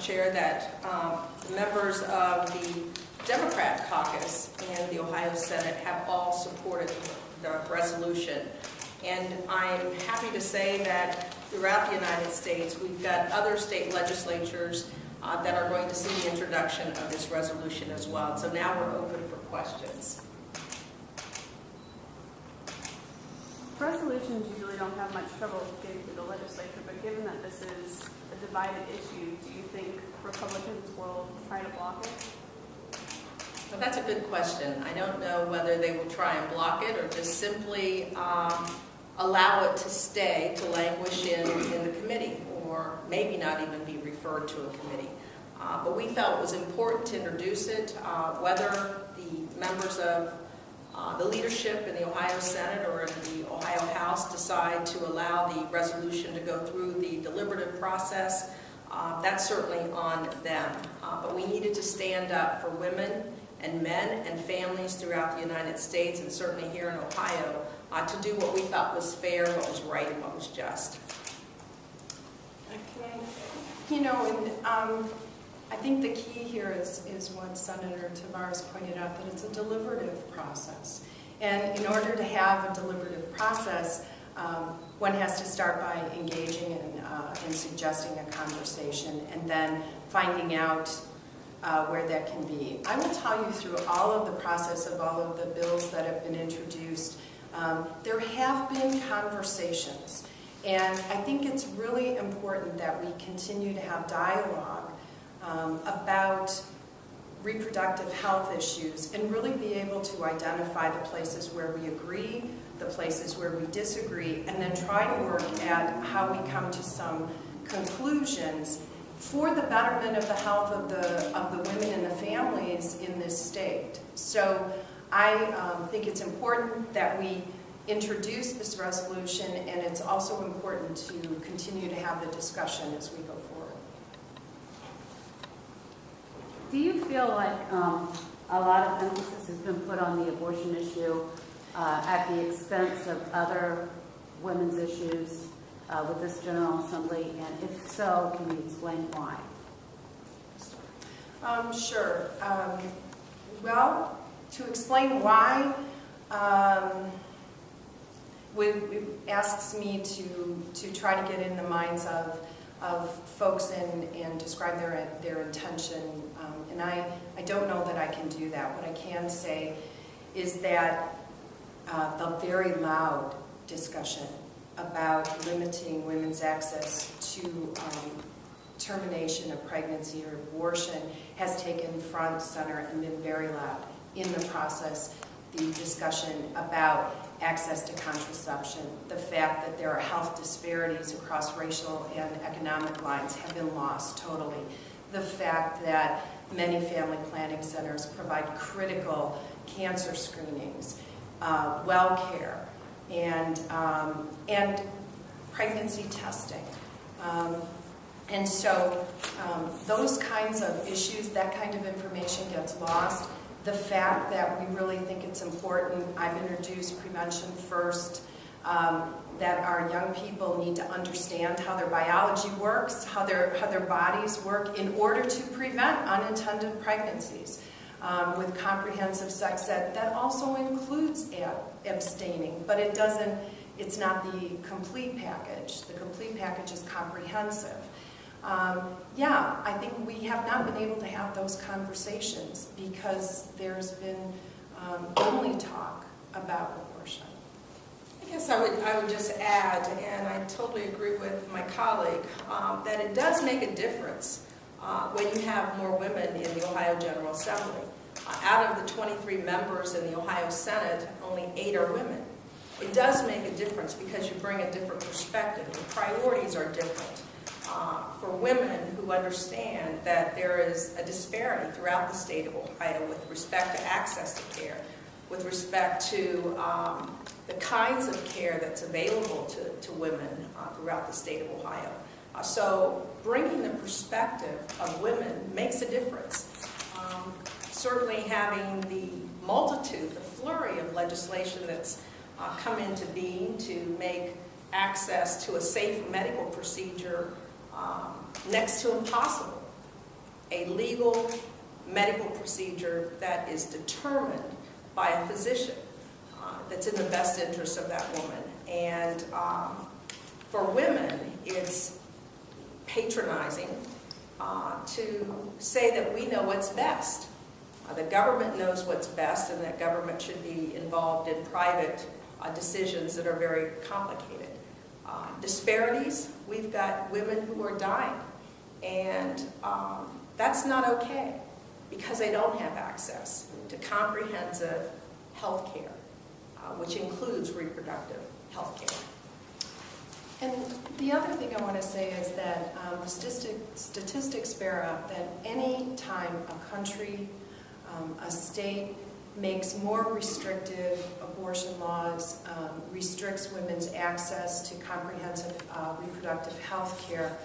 Chair, that the members of the Democrat caucus in the Ohio Senate have all supported the resolution. And I'm happy to say that throughout the United States, we've got other state legislatures that are going to see the introduction of this resolution as well. So now we're open for questions. Resolutions usually don't have much trouble getting through the legislature, but given that this is a divided issue, do you think Republicans will try to block it? Well, that's a good question. I don't know whether they will try and block it or just simply allow it to stay, to languish in the committee, or maybe not even be referred to a committee. But we felt it was important to introduce it, whether the members of the leadership in the Ohio Senate or in the Ohio House decide to allow the resolution to go through the deliberative process. That's certainly on them. But we needed to stand up for women and men and families throughout the United States, and certainly here in Ohio, to do what we thought was fair, what was right, and what was just. You know, and I think the key here is what Senator Tavares pointed out, that it's a deliberative process. And in order to have a deliberative process, one has to start by engaging and suggesting a conversation and then finding out where that can be. I will tell you, through all of the process of all of the bills that have been introduced, there have been conversations. And I think it's really important that we continue to have dialogue about reproductive health issues and really be able to identify the places where we agree, the places where we disagree, and then try to work at how we come to some conclusions for the betterment of the health of the women and the families in this state. So I think it's important that we introduce this resolution, and it's also important to continue to have the discussion as we go forward. Do you feel like a lot of emphasis has been put on the abortion issue at the expense of other women's issues with this General Assembly? And if so, can you explain why? Sure. Well, to explain why, it asks me to try to get in the minds of folks and describe their intention. And I don't know that I can do that. What I can say is that the very loud discussion about limiting women's access to termination of pregnancy or abortion has taken front, center, and been very loud in the process. The discussion about access to contraception, the fact that there are health disparities across racial and economic lines have been lost totally. The fact that many family planning centers provide critical cancer screenings, well care, and pregnancy testing. And so those kinds of issues, that kind of information gets lost. The fact that we really think it's important, I've introduced Prevention First, that our young people need to understand how their biology works, how their bodies work in order to prevent unintended pregnancies. With comprehensive sex ed, that also includes abstaining, but it's not the complete package. The complete package is comprehensive. Yeah, I think we have not been able to have those conversations because there's been only talk about abortion. I guess I would just add, and I totally agree with my colleague, that it does make a difference when you have more women in the Ohio General Assembly. Out of the 23 members in the Ohio Senate, only 8 are women. It does make a difference because you bring a different perspective. The priorities are different. For women who understand that there is a disparity throughout the state of Ohio with respect to access to care, with respect to the kinds of care that's available to women throughout the state of Ohio. So bringing the perspective of women makes a difference. Certainly having the multitude, the flurry of legislation that's come into being to make access to a safe medical procedure next to impossible a legal medical procedure that is determined by a physician that's in the best interest of that woman. And for women, it's patronizing to say that we know what's best. The government knows what's best, and that government should be involved in private decisions that are very complicated. Disparities, we've got women who are dying, and that's not okay because they don't have access to comprehensive health care, which includes reproductive health care. And the other thing I want to say is that the statistics bear out that any time a country, a state makes more restrictive abortion laws, restricts women's access to comprehensive reproductive health care,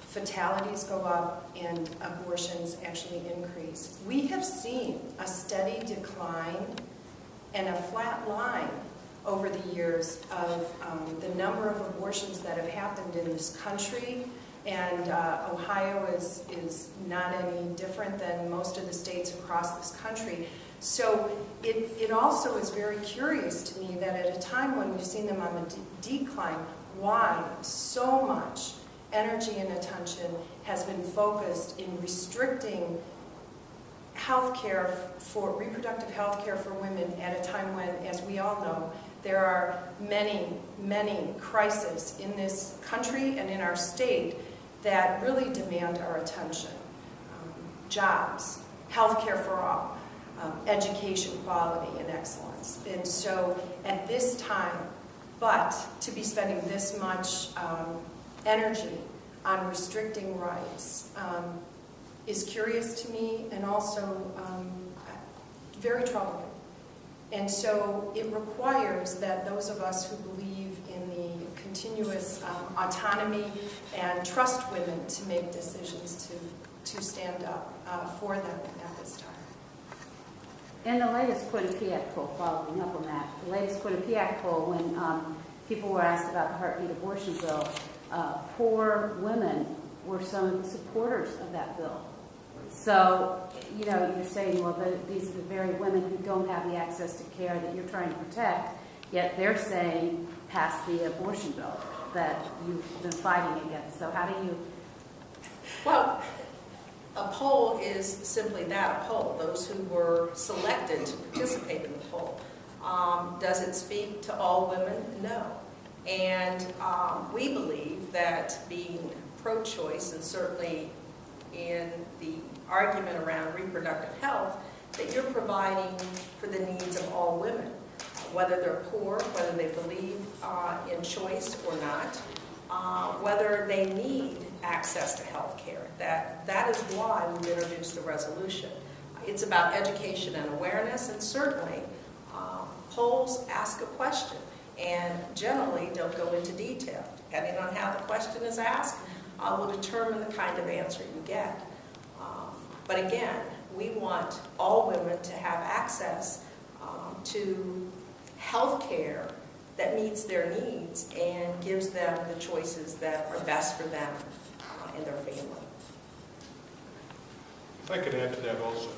fatalities go up and abortions actually increase. We have seen a steady decline and a flat line over the years of the number of abortions that have happened in this country, and Ohio is not any different than most of the states across this country. So it also is very curious to me that at a time when we've seen them on the decline, why so much energy and attention has been focused in restricting health care for reproductive health care for women at a time when, as we all know, there are many, many crises in this country and in our state that really demand our attention. Jobs, health care for all, education quality and excellence. And so at this time, but to be spending this much energy on restricting rights is curious to me and also very troubling. And so it requires that those of us who believe in the continuous autonomy and trust women to make decisions to stand up for them at this time. In the latest Quinnipiac poll, following up on that, the latest Quinnipiac poll, when people were asked about the heartbeat abortion bill, poor women were some of the supporters of that bill. So, you know, you're saying, well, these are the very women who don't have the access to care that you're trying to protect, yet they're saying, pass the abortion bill that you've been fighting against. So how do you... Well, a poll is simply that, a poll. Those who were selected to participate in the poll. Does it speak to all women? No. And we believe that being pro-choice, and certainly in the argument around reproductive health, that you're providing for the needs of all women, whether they're poor, whether they believe in choice or not, whether they need access to health care. That is why we've introduced the resolution. It's about education and awareness, and certainly polls ask a question and generally don't go into detail. Depending on how the question is asked, will determine the kind of answer you get. But again, we want all women to have access to health care that meets their needs and gives them the choices that are best for them and their family. If I could add to that also.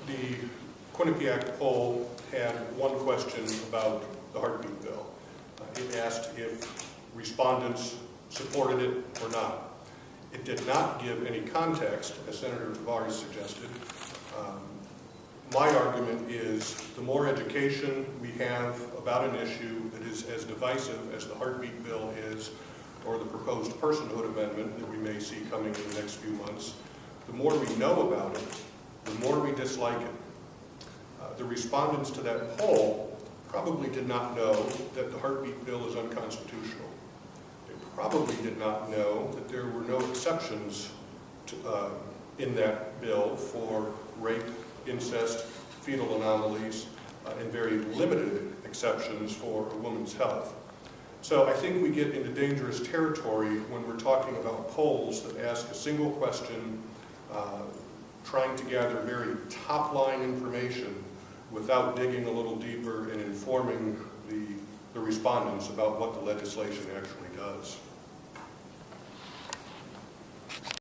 The Quinnipiac poll had one question about the heartbeat bill. It asked if respondents supported it or not. It did not give any context, as Senator Tavares suggested. My argument is the more education we have about an issue that is as divisive as the heartbeat bill is, or the proposed personhood amendment that we may see coming in the next few months, the more we know about it, the more we dislike it. The respondents to that poll probably did not know that the heartbeat bill is unconstitutional. They probably did not know that there were no exceptions in that bill for rape, incest, fetal anomalies, and very limited exceptions for a woman's health. So I think we get into dangerous territory when we're talking about polls that ask a single question, trying to gather very top-line information without digging a little deeper and informing the respondents about what the legislation actually does.